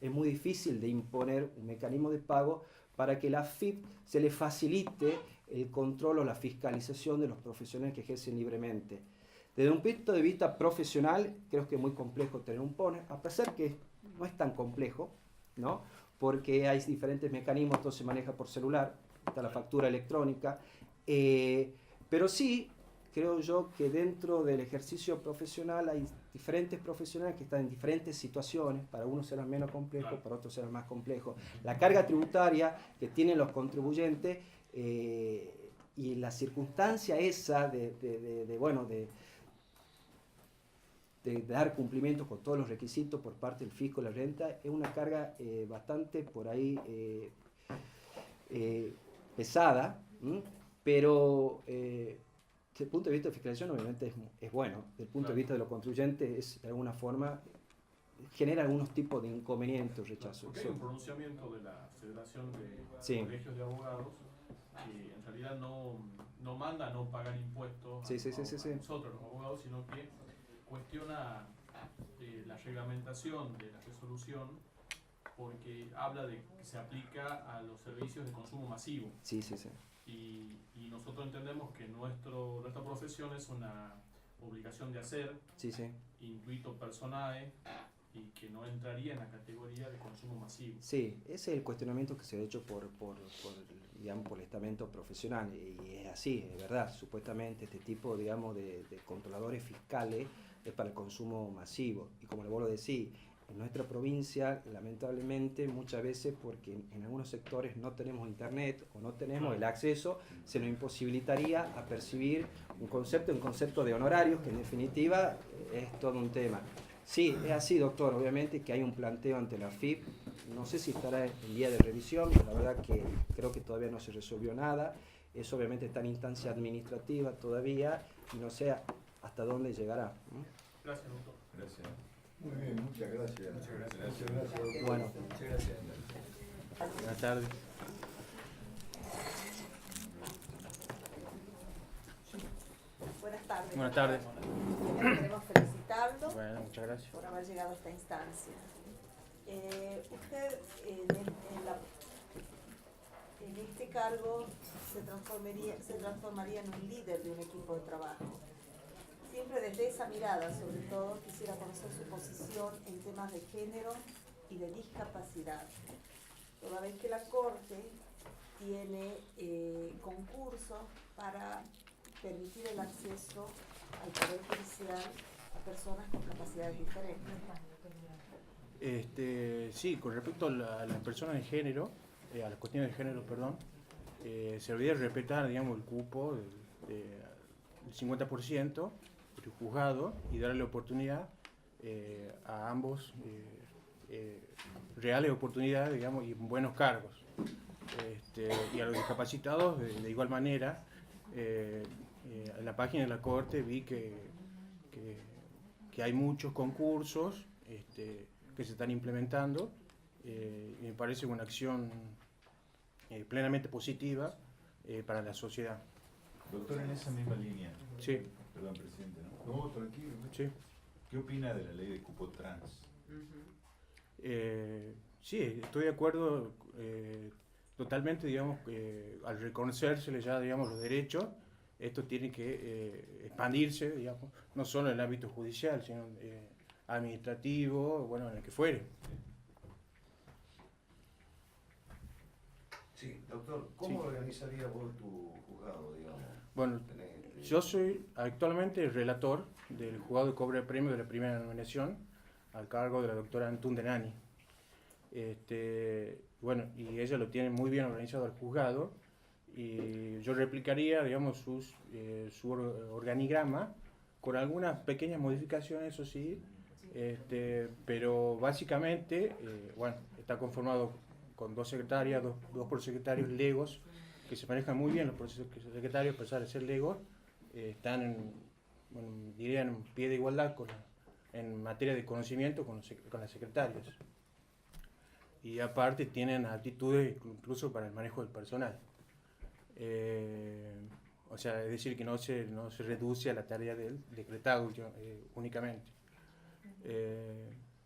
Es muy difícil de imponer un mecanismo de pago para que la AFIP se le facilite el control o la fiscalización de los profesionales que ejercen libremente. Desde un punto de vista profesional, creo que es muy complejo tener un PONE, a pesar que no es tan complejo, ¿no? Porque hay diferentes mecanismos, todo se maneja por celular, está la factura electrónica, pero sí creo yo que dentro del ejercicio profesional hay diferentes profesionales que están en diferentes situaciones, para unos serán menos complejos, para otros serán más complejos. La carga tributaria que tienen los contribuyentes y la circunstancia esa de dar cumplimiento con todos los requisitos por parte del fisco de la renta es una carga bastante por ahí pesada, pero desde el punto de vista de fiscalización obviamente es bueno. Desde el punto de vista de los contribuyentes es de alguna forma genera algunos tipos de inconvenientes, rechazos. Porque hay un pronunciamiento de la Federación de Colegios de Abogados que en realidad no manda a no pagar impuestos a nosotros los abogados, sino que cuestiona la reglamentación de la resolución porque habla de que se aplica a los servicios de consumo masivo. Y nosotros entendemos que nuestra profesión es una obligación de hacer, intuito personae, y que no entraría en la categoría de consumo masivo. Sí, ese es el cuestionamiento que se ha hecho por el estamento profesional, y es así, es verdad, supuestamente este tipo, digamos, de controladores fiscales es para el consumo masivo, y como le vuelvo a decir, en nuestra provincia, lamentablemente, muchas veces, porque en algunos sectores no tenemos internet o no tenemos el acceso, se nos imposibilitaría a percibir un concepto de honorarios, que en definitiva es todo un tema. Sí, es así, doctor, obviamente que hay un planteo ante la AFIP, no sé si estará en vía de revisión, la verdad que creo que todavía no se resolvió nada, eso obviamente está en instancia administrativa todavía, y no sé hasta dónde llegará. Gracias, doctor. Gracias. Muy bien, muchas gracias. Muchas gracias. Muchas gracias, doctor. Bueno. Muchas gracias. Buenas tardes. Buenas tardes. Buenas tardes. Queremos felicitarlo Bueno, muchas gracias. por haber llegado a esta instancia. Usted en este cargo se transformaría en un líder de un equipo de trabajo. Siempre desde esa mirada, sobre todo, quisiera conocer su posición en temas de género y de discapacidad. Toda vez que la Corte tiene concursos para permitir el acceso al Poder Judicial a personas con capacidades diferentes. Sí, con respecto a las personas de género, a las cuestiones de género, perdón, se debería respetar, digamos, el cupo del 50% del juzgado y darle la oportunidad a ambos reales oportunidades, digamos, y buenos cargos. Y a los discapacitados de igual manera. En la página de la Corte vi que hay muchos concursos que se están implementando y me parece una acción plenamente positiva para la sociedad. Doctor, en esa misma línea. Sí. Perdón, presidente, ¿no? No, tranquilo. Sí. ¿Qué opina de la ley de cupo trans? Sí, estoy de acuerdo totalmente, digamos, al reconocérsele ya, digamos, los derechos, esto tiene que expandirse, digamos, no solo en el ámbito judicial, sino administrativo, bueno, en el que fuere. Sí, doctor, ¿cómo organizaría vos tu juzgado, digamos? Bueno, yo soy actualmente el relator del juzgado de cobro de premios de la primera nominación, al cargo de la doctora Antún Denani. Bueno, y ella lo tiene muy bien organizado al juzgado, y yo replicaría, digamos, su organigrama con algunas pequeñas modificaciones, eso sí, Pero básicamente, bueno, está conformado con 2 secretarias, dos prosecretarios legos, que se manejan muy bien los prosecretarios, a pesar de ser legos, están diría en pie de igualdad en materia de conocimiento con las secretarias. Y aparte tienen aptitudes incluso para el manejo del personal. O sea, es decir, que no se reduce a la tarea del decretado únicamente.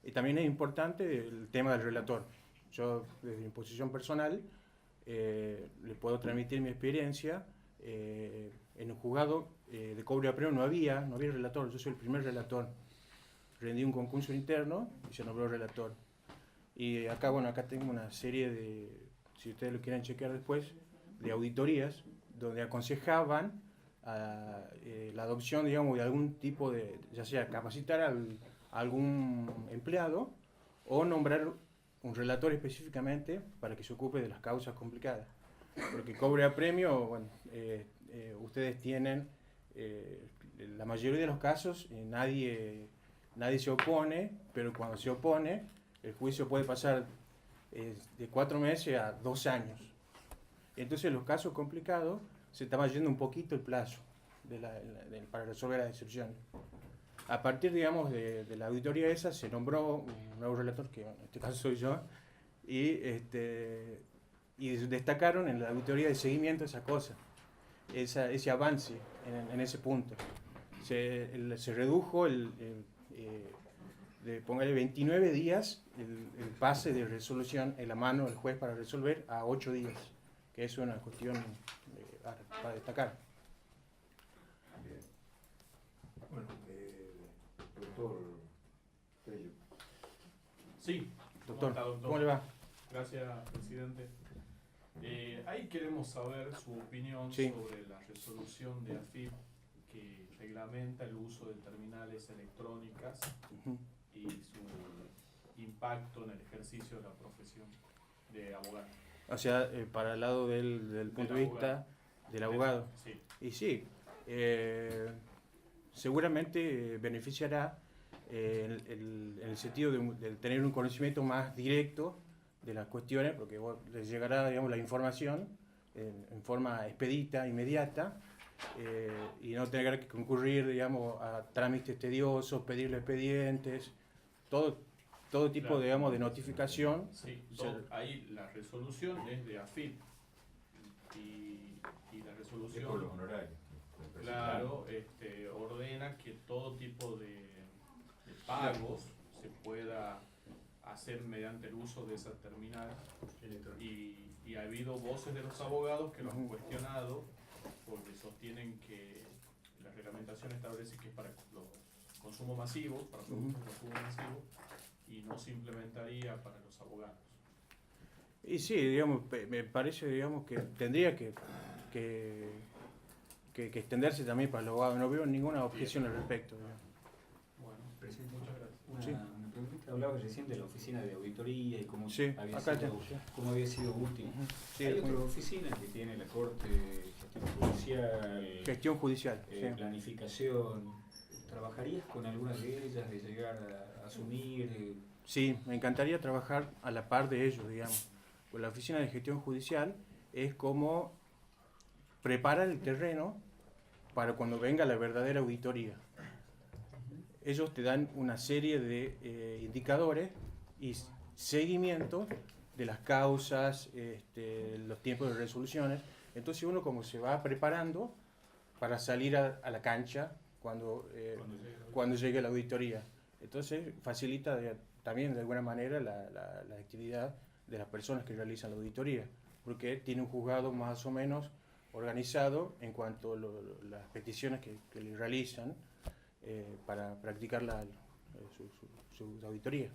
Y también es importante el tema del relator. Yo, desde mi posición personal, le puedo transmitir mi experiencia. En un juzgado de cobro y apremio no había relator, yo soy el primer relator. Rendí un concurso interno y se nombró relator. Y acá, bueno, acá tengo una serie de, si ustedes lo quieren chequear después, de auditorías donde aconsejaban la adopción, digamos, de algún tipo de, ya sea capacitar a algún empleado o nombrar un relator específicamente para que se ocupe de las causas complicadas. Porque cobre a premio, bueno, ustedes tienen, la mayoría de los casos, nadie se opone, pero cuando se opone, el juicio puede pasar de 4 meses a 2 años. Entonces, en los casos complicados, se estaba yendo un poquito el plazo para resolver las excepciones. A partir, digamos, de la auditoría esa, se nombró un nuevo relator, que en este caso soy yo, y destacaron en la auditoría de seguimiento esa cosa, ese avance en ese punto. Se redujo de póngale 29 días el pase de resolución en la mano del juez para resolver a 8 días, que es una cuestión para destacar. Bien. Bueno, doctor Tello. Sí, Doctor, doctor? ¿Cómo le va? Gracias, presidente. Ahí queremos saber su opinión sobre la resolución de AFIP que reglamenta el uso de terminales electrónicas y su impacto en el ejercicio de la profesión de abogado. O sea, para el lado del punto de vista del abogado. Sí. Y sí, seguramente beneficiará en el sentido de tener un conocimiento más directo de las cuestiones, porque les llegará, digamos, la información en forma expedita, inmediata, y no tener que concurrir, digamos, a trámites tediosos, pedirle expedientes, todo tipo, claro, digamos, de notificación. Sí, ahí la resolución es de AFIP y la resolución es por los honorarios. Claro, ordena que todo tipo de pagos se pueda hacer mediante el uso de esa terminal, y ha habido voces de los abogados que lo han cuestionado porque sostienen que la reglamentación establece que es para los consumos masivos, para productos de consumo masivo, y no se implementaría para los abogados. Y sí, digamos, me parece, digamos, que tendría que extenderse también para los abogados. No veo ninguna objeción al respecto. Bueno, presidente, muchas gracias. Una pregunta. Hablaba recién de la oficina de auditoría y cómo, cómo había sido útil. Sí, hay otras oficinas que tiene la Corte, gestión judicial, planificación. ¿Trabajarías con algunas de ellas, de llegar a asumir? Sí, me encantaría trabajar a la par de ellos, digamos. Pues la oficina de gestión judicial es como preparar el terreno para cuando venga la verdadera auditoría. Ellos te dan una serie de indicadores y seguimiento de las causas, los tiempos de resoluciones. Entonces uno como se va preparando para salir a la cancha cuando llegue la auditoría. Entonces facilita también de alguna manera la actividad de las personas que realizan la auditoría, porque tiene un juzgado más o menos organizado en cuanto a las peticiones que le realizan para practicar su auditoría.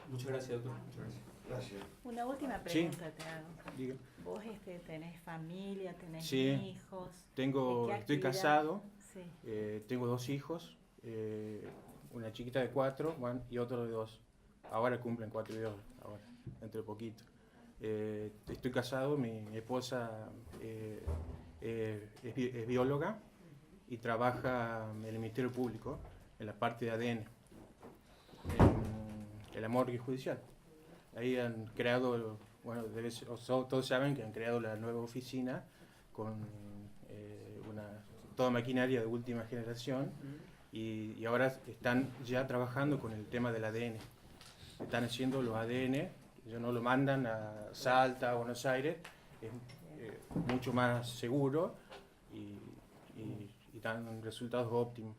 Muchas gracias, doctor. Muchas gracias. Una última pregunta te hago. Diga. ¿Vos tenés familia, tenés hijos? Estoy casado, tengo 2 hijos, una chiquita de 4 y otro de 2. Ahora cumplen 4 y 2, ahora, dentro de poquito. Estoy casado, mi esposa es bióloga y trabaja en el Ministerio Público en la parte de ADN. la morgue judicial. Ahí han creado, bueno, todos saben que han creado la nueva oficina con toda maquinaria de última generación y ahora están ya trabajando con el tema del ADN. Están haciendo los ADN, ellos no lo mandan a Salta, a Buenos Aires, es mucho más seguro y dan resultados óptimos.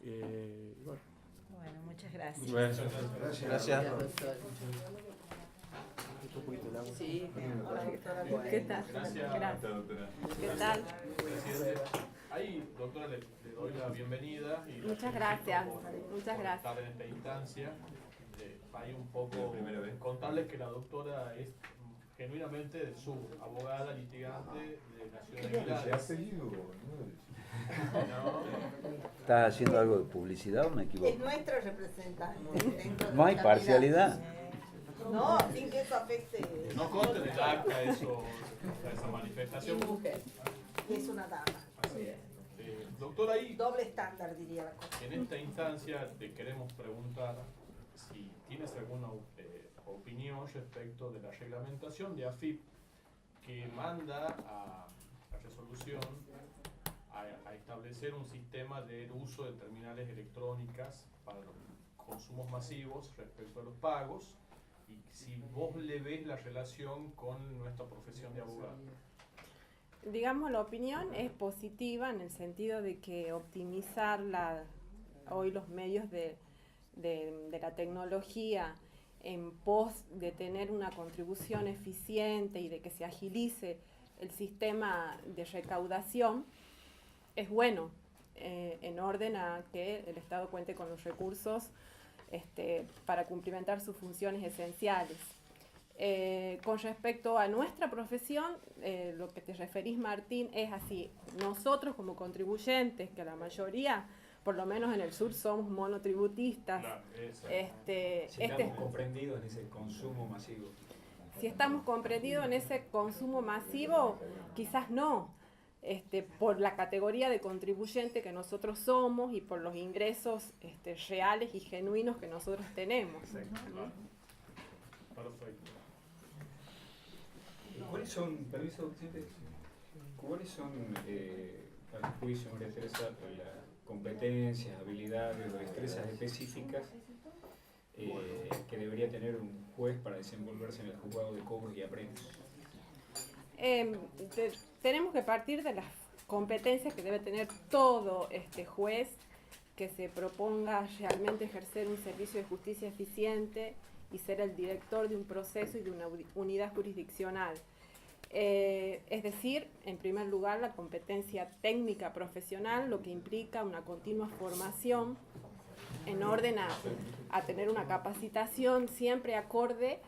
Bueno, muchas gracias. Bueno, gracias. Sí. ¿Qué tal? Gracias. ¿Qué tal? Ahí, doctora, le doy la bienvenida. Y muchas gracias. Muchas gracias. Estar en esta instancia. Hay un poco contarles que la doctora es genuinamente de su abogada litigante de la ciudad de Milán. ¿Estás haciendo algo de publicidad o me equivoco? Es nuestro representante. No hay parcialidad. No, sin que eso afecte. No consta en el acta esa manifestación. Y mujer. Es una dama. Así es. Doctor, ahí, doble estándar diría la cosa. en esta instancia te queremos preguntar si tienes alguna opinión respecto de la reglamentación de AFIP que manda a resolución a establecer un sistema de uso de terminales electrónicas para los consumos masivos respecto a los pagos, y si vos le ves la relación con nuestra profesión de abogado. Digamos, la opinión es positiva en el sentido de que optimizar hoy los medios de la tecnología en pos de tener una contribución eficiente y de que se agilice el sistema de recaudación es bueno, en orden a que el Estado cuente con los recursos para cumplimentar sus funciones esenciales. Con respecto a nuestra profesión, lo que te referís, Martín, es así. Nosotros como contribuyentes, que la mayoría, por lo menos en el sur, somos monotributistas. Claro, si estamos comprendidos en ese consumo masivo. Si estamos comprendidos en ese consumo masivo, quizás no. Por la categoría de contribuyente que nosotros somos y por los ingresos reales y genuinos que nosotros tenemos. Perfecto. ¿Cuáles son, permiso, cuáles son, para el juicio, María Teresa, las competencias, habilidades o destrezas específicas que debería tener un juez para desenvolverse en el juzgado de cobros y apremios? Tenemos que partir de las competencias que debe tener todo juez que se proponga realmente ejercer un servicio de justicia eficiente y ser el director de un proceso y de una unidad jurisdiccional. Es decir, en primer lugar, la competencia técnica profesional, lo que implica una continua formación en orden a tener una capacitación siempre acorde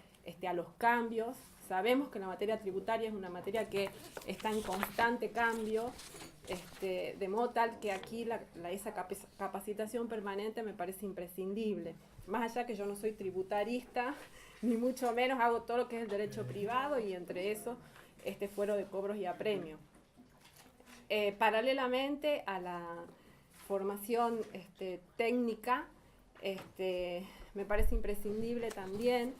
a los cambios. Sabemos que la materia tributaria es una materia que está en constante cambio, de modo tal que aquí esa capacitación permanente me parece imprescindible. Más allá que yo no soy tributarista, ni mucho menos hago todo lo que es el derecho privado y entre eso fuero de cobros y apremios. Paralelamente a la formación técnica, me parece imprescindible también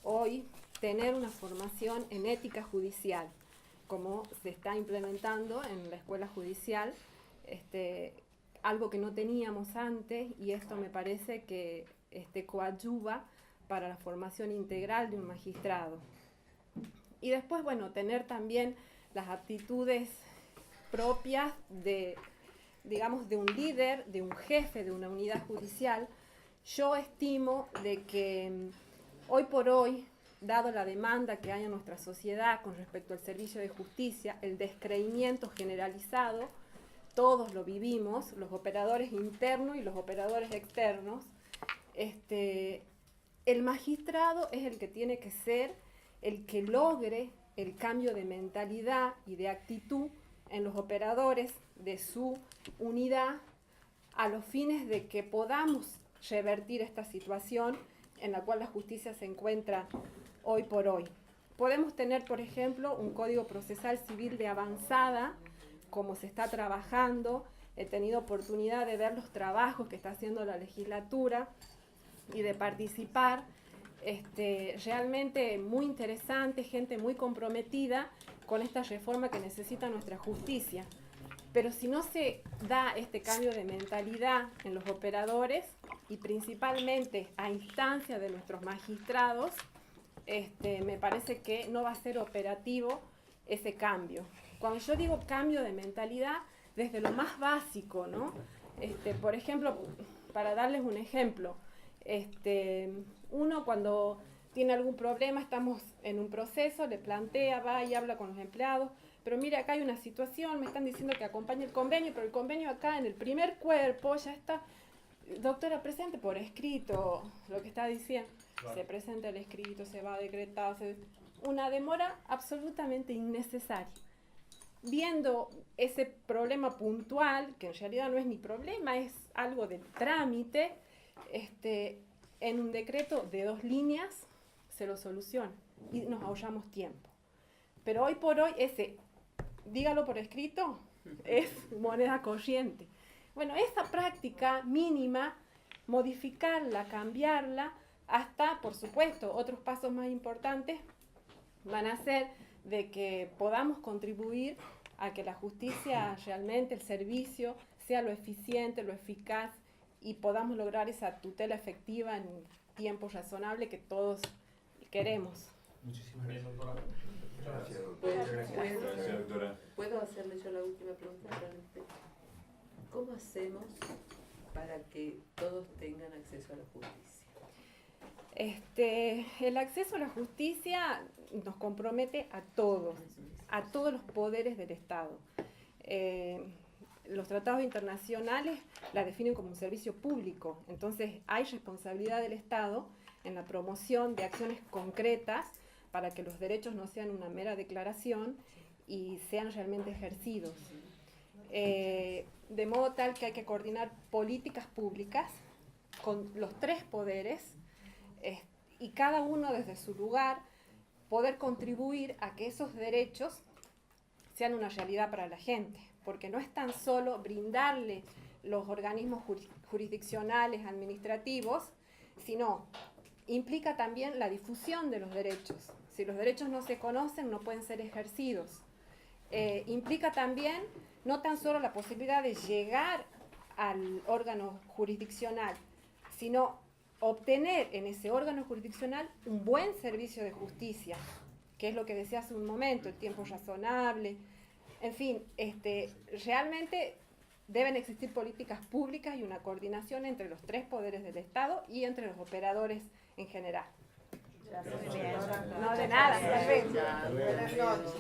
hoy tener una formación en ética judicial, como se está implementando en la escuela judicial, algo que no teníamos antes, y esto me parece que coadyuva para la formación integral de un magistrado. Y después, bueno, tener también las aptitudes propias de un líder, de un jefe de una unidad judicial. Yo estimo de que hoy por hoy, dado la demanda que hay en nuestra sociedad con respecto al servicio de justicia, el descreimiento generalizado, todos lo vivimos, los operadores internos y los operadores externos, el magistrado es el que tiene que ser el que logre el cambio de mentalidad y de actitud en los operadores de su unidad a los fines de que podamos revertir esta situación en la cual la justicia se encuentra hoy por hoy. Podemos tener, por ejemplo, un código procesal civil de avanzada, como se está trabajando. He tenido oportunidad de ver los trabajos que está haciendo la legislatura. y de participar, realmente muy interesante, gente muy comprometida con esta reforma que necesita nuestra justicia. Pero si no se da este cambio de mentalidad en los operadores y principalmente a instancia de nuestros magistrados, me parece que no va a ser operativo ese cambio. Cuando yo digo cambio de mentalidad, desde lo más básico, ¿no? Por ejemplo, para darles un ejemplo, uno cuando tiene algún problema, estamos en un proceso, le plantea, va y habla con los empleados, pero mire, acá hay una situación, me están diciendo que acompañe el convenio, pero el convenio acá en el primer cuerpo ya está, doctora, presente por escrito lo que está diciendo. Claro. Se presenta el escrito, se va decretado, una demora absolutamente innecesaria. Viendo ese problema puntual, que en realidad no es ni problema, es algo de trámite, en un decreto de 2 líneas se lo soluciona y nos ahorramos tiempo. Pero hoy por hoy ese, dígalo por escrito, es moneda corriente. Bueno, esa práctica mínima, modificarla, cambiarla, hasta, por supuesto, otros pasos más importantes van a ser de que podamos contribuir a que la justicia realmente, el servicio, sea lo eficiente, lo eficaz y podamos lograr esa tutela efectiva en tiempo razonable que todos queremos. Muchísimas gracias, doctora. Gracias, doctora. ¿Puedo hacerle yo la última pregunta? ¿Cómo hacemos para que todos tengan acceso a la justicia? El acceso a la justicia nos compromete a todos los poderes del Estado. Los tratados internacionales la definen como un servicio público, entonces hay responsabilidad del Estado en la promoción de acciones concretas para que los derechos no sean una mera declaración y sean realmente ejercidos. De modo tal que hay que coordinar políticas públicas con los 3 poderes y cada uno desde su lugar poder contribuir a que esos derechos sean una realidad para la gente, porque no es tan solo brindarle los organismos jurisdiccionales, administrativos, sino implica también la difusión de los derechos. Si los derechos no se conocen, no pueden ser ejercidos. Implica también no tan solo la posibilidad de llegar al órgano jurisdiccional, sino obtener en ese órgano jurisdiccional un buen servicio de justicia, que es lo que decía hace un momento, el tiempo razonable. En fin, realmente deben existir políticas públicas y una coordinación entre los 3 poderes del Estado y entre los operadores en general. Gracias. No, de nada. Buenas noches.